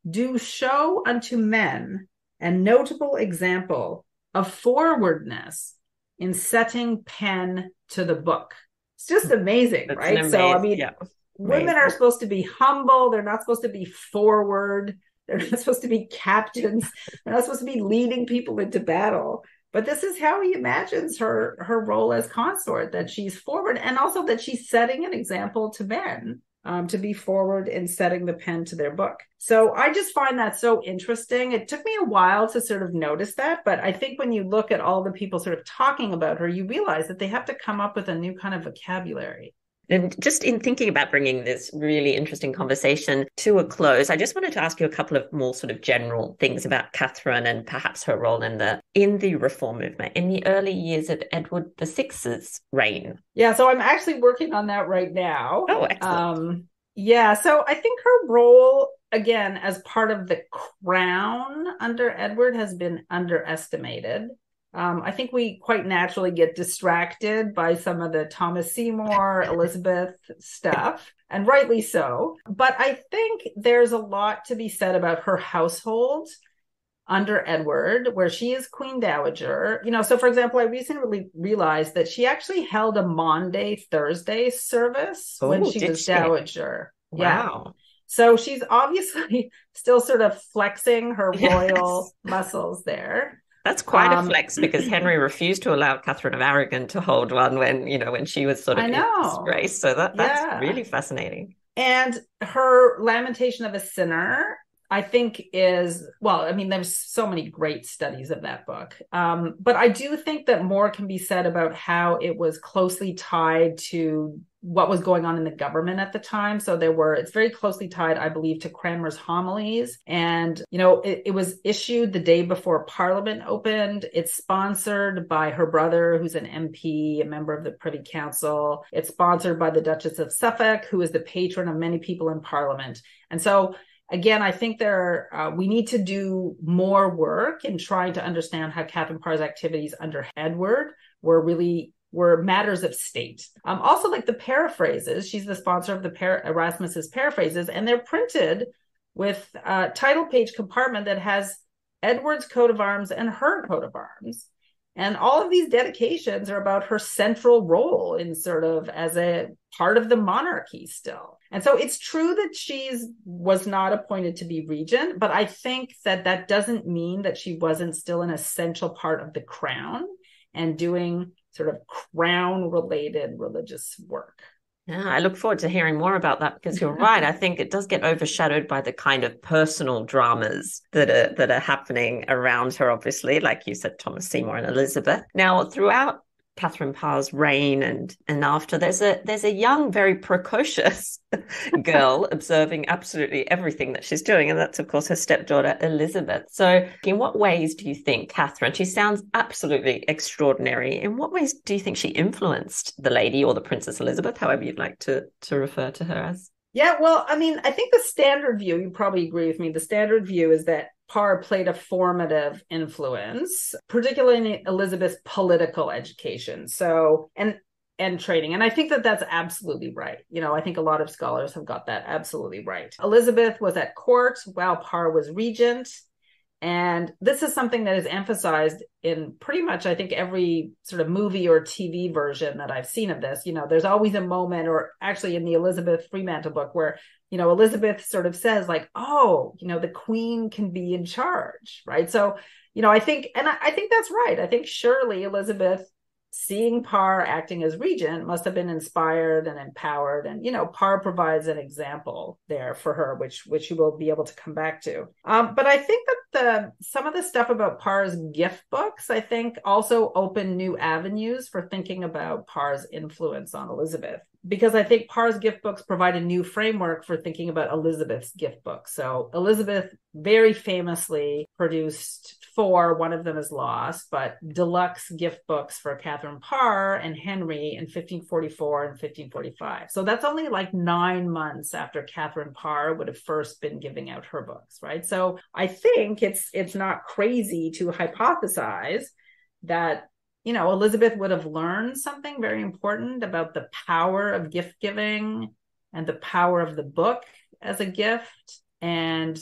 do show unto men a notable example of forwardness in setting pen to the book. It's just amazing, right? So, I mean, women are supposed to be humble. They're not supposed to be forward. They're not supposed to be captains. They're not supposed to be leading people into battle. But this is how he imagines her role as consort, that she's forward, and also that she's setting an example to men to be forward in setting the pen to their book. So I just find that so interesting. It took me a while to sort of notice that, but I think when you look at all the people sort of talking about her, you realize that they have to come up with a new kind of vocabulary. And just in thinking about bringing this really interesting conversation to a close, I just wanted to ask you a couple of more sort of general things about Catherine and perhaps her role in the reform movement in the early years of Edward VI's reign. Yeah, so I'm actually working on that right now. Oh, excellent. So I think her role again, as part of the crown under Edward, has been underestimated. I think we quite naturally get distracted by some of the Thomas Seymour, Elizabeth stuff, and rightly so. But I think there's a lot to be said about her household under Edward, where she is Queen Dowager. So for example, I recently realized that she actually held a Maundy Thursday service when she was Dowager. Wow. Yeah. So she's obviously still sort of flexing her royal muscles there. That's quite a flex, because Henry refused to allow Catherine of Aragon to hold one when she was sort of in disgrace. So that's really fascinating. And her Lamentation of a Sinner, I think there's so many great studies of that book. But I do think that more can be said about how it was closely tied to what was going on in the government at the time. So it's very closely tied, I believe, to Cranmer's homilies. And, it was issued the day before Parliament opened. It's sponsored by her brother, who's an MP, a member of the Privy Council. It's sponsored by the Duchess of Suffolk, who is the patron of many people in Parliament. And so, again, I think we need to do more work in trying to understand how Katherine Parr's activities under Edward were matters of state. Also, like the paraphrases, she's the sponsor of the Erasmus's paraphrases, and they're printed with a title page compartment that has Edward's coat of arms and her coat of arms. And all of these dedications are about her central role in sort of as a part of the monarchy still. And so it's true that was not appointed to be regent, but I think that doesn't mean that she wasn't still an essential part of the crown and doing sort of crown-related religious work. Yeah, I look forward to hearing more about that, because you're right. I think it does get overshadowed by the kind of personal dramas that are happening around her, obviously, like you said, Thomas Seymour and Elizabeth. Now, throughout Katherine Parr's reign and after, there's a young, very precocious girl observing absolutely everything that she's doing, and that's of course her stepdaughter Elizabeth. So in what ways do you think Catherine, she sounds absolutely extraordinary, in what ways do you think she influenced the lady, or the Princess Elizabeth, however you'd like to refer to her as? Yeah, well, I think the standard view, you probably agree with me, the standard view is that Parr played a formative influence, particularly in Elizabeth's political education. So, and training. And I think that that's absolutely right. I think a lot of scholars have got that absolutely right. Elizabeth was at court while Parr was regent. And this is something that is emphasized in pretty much, I think, every sort of movie or TV version that I've seen of this. There's always a moment, or actually in the Elizabeth Fremantle book, where, Elizabeth sort of says like, the queen can be in charge, right? So, I think that's right. I think surely Elizabeth, seeing Parr acting as regent, must have been inspired and empowered. And, Parr provides an example there for her, which you will be able to come back to. But I think that some of the stuff about Parr's gift books, I think, also open new avenues for thinking about Parr's influence on Elizabeth. Because I think Parr's gift books provide a new framework for thinking about Elizabeth's gift books. So Elizabeth very famously produced 4, one of them is lost, but deluxe gift books for Katherine Parr and Henry in 1544 and 1545. So that's only like 9 months after Katherine Parr would have first been giving out her books, right? So I think it's not crazy to hypothesize that Elizabeth would have learned something very important about the power of gift giving and the power of the book as a gift, and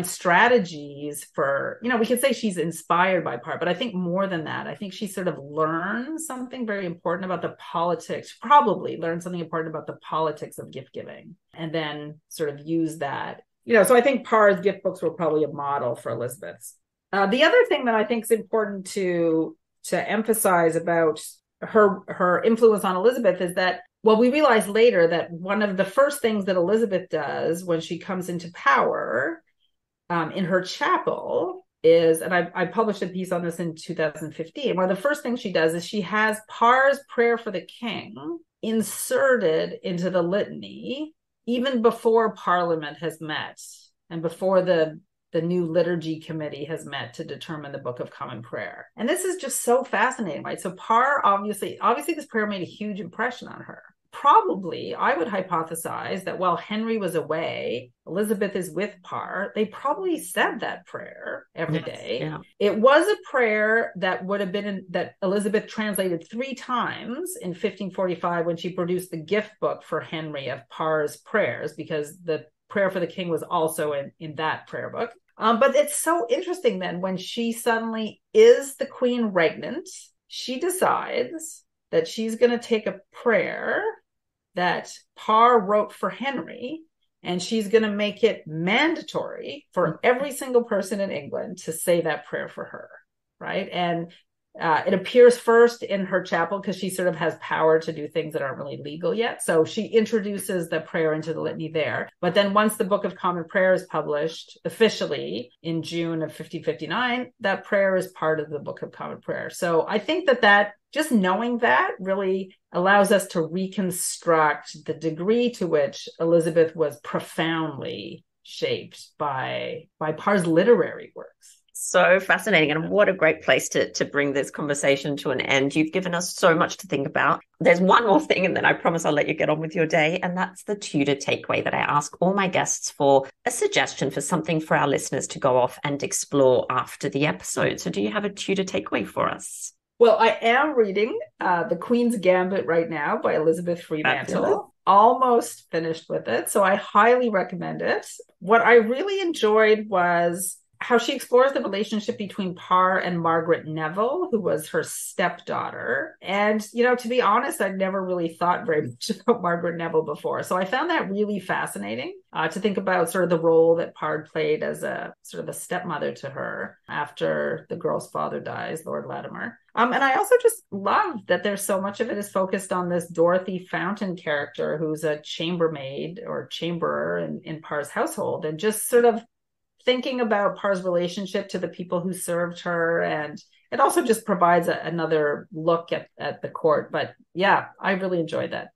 strategies for, we could say she's inspired by Parr, but I think more than that, I think she sort of learned something very important about the politics, probably learned something important about the politics of gift giving, and then sort of use that. So I think Parr's gift books were probably a model for Elizabeth's. The other thing that I think is important to emphasize about her influence on Elizabeth is that, well, we realize later that one of the first things that Elizabeth does when she comes into power in her chapel is, and I published a piece on this in 2015, one of the first things she does is she has Parr's prayer for the king inserted into the litany even before Parliament has met and before the new liturgy committee has met to determine the Book of Common Prayer. And this is just so fascinating, right? So Parr, obviously this prayer made a huge impression on her. probably, I would hypothesize that while Henry was away, Elizabeth is with Parr. They probably said that prayer every day. Yeah. It was a prayer that would have been that Elizabeth translated 3 times in 1545 when she produced the gift book for Henry of Parr's prayers, because the prayer for the king was also in that prayer book. But it's so interesting then when she suddenly is the queen regnant, she decides that she's going to take a prayer that Parr wrote for Henry, and she's going to make it mandatory for every single person in England to say that prayer for her, right? And it appears first in her chapel because she sort of has power to do things that aren't really legal yet. So she introduces the prayer into the litany there. But then once the Book of Common Prayer is published officially in June of 1559, that prayer is part of the Book of Common Prayer. So I think that just knowing that really allows us to reconstruct the degree to which Elizabeth was profoundly shaped by Parr's literary works. So fascinating. And what a great place to bring this conversation to an end. You've given us so much to think about. There's one more thing, and then I promise I'll let you get on with your day. And that's the Tudor takeaway that I ask all my guests for a suggestion for something for our listeners to go off and explore after the episode. So do you have a Tudor takeaway for us? Well, I am reading The Queen's Gambit right now by Elizabeth Fremantle. Almost finished with it. So I highly recommend it. What I really enjoyed was how she explores the relationship between Parr and Margaret Neville, who was her stepdaughter. And, to be honest, I'd never really thought very much about Margaret Neville before. So I found that really fascinating to think about sort of the role that Parr played as a sort of a stepmother to her after the girl's father dies, Lord Latimer. And I also just love that there's so much of it is focused on this Dorothy Fountain character, who's a chambermaid or chamberer in Parr's household, and just sort of thinking about Parr's relationship to the people who served her. And it also just provides another look at the court. But yeah, I really enjoyed that.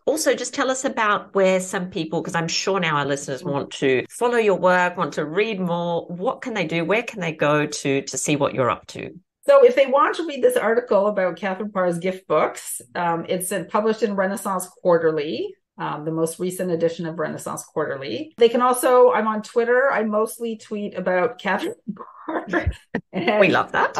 Also, just tell us about where some people, because I'm sure now our listeners want to follow your work, want to read more. What can they do? Where can they go to see what you're up to? So if they want to read this article about Katherine Parr's gift books, it's published in Renaissance Quarterly, the most recent edition of Renaissance Quarterly. They can also, I'm on Twitter. I mostly tweet about Katherine Parr. We love that.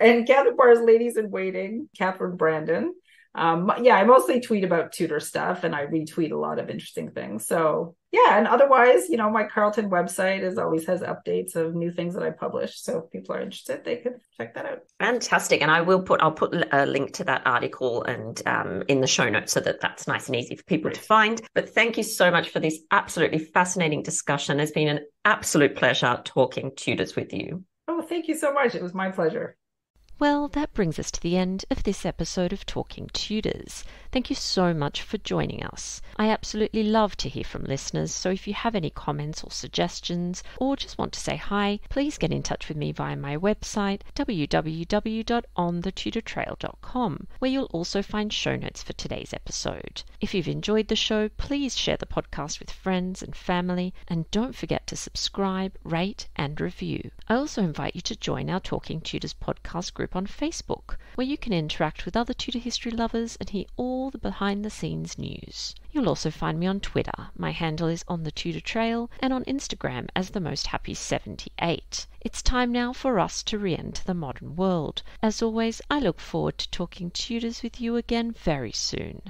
And Katherine Parr's Ladies in Waiting, Catherine Brandon. I mostly tweet about Tudor stuff, and I retweet a lot of interesting things. So yeah, and otherwise, my Carleton website always has updates of new things that I publish. So if people are interested, they could check that out. Fantastic. And I'll put a link to that article and in the show notes so that's nice and easy for people to find. But thank you so much for this absolutely fascinating discussion. It's been an absolute pleasure talking Tudors with you. Oh, thank you so much. It was my pleasure. Well, that brings us to the end of this episode of Talking Tudors. Thank you so much for joining us. I absolutely love to hear from listeners, so if you have any comments or suggestions, or just want to say hi, please get in touch with me via my website, www.onthetudortrail.com, where you'll also find show notes for today's episode. If you've enjoyed the show, please share the podcast with friends and family, and don't forget to subscribe, rate, and review. I also invite you to join our Talking Tudors podcast group on Facebook, where you can interact with other Tudor history lovers and hear all the behind-the-scenes news. You'll also find me on Twitter. My handle is On The Tudor Trail, and on Instagram as The Most Happy 78. It's time now for us to re-enter the modern world. As always, I look forward to talking Tudors with you again very soon.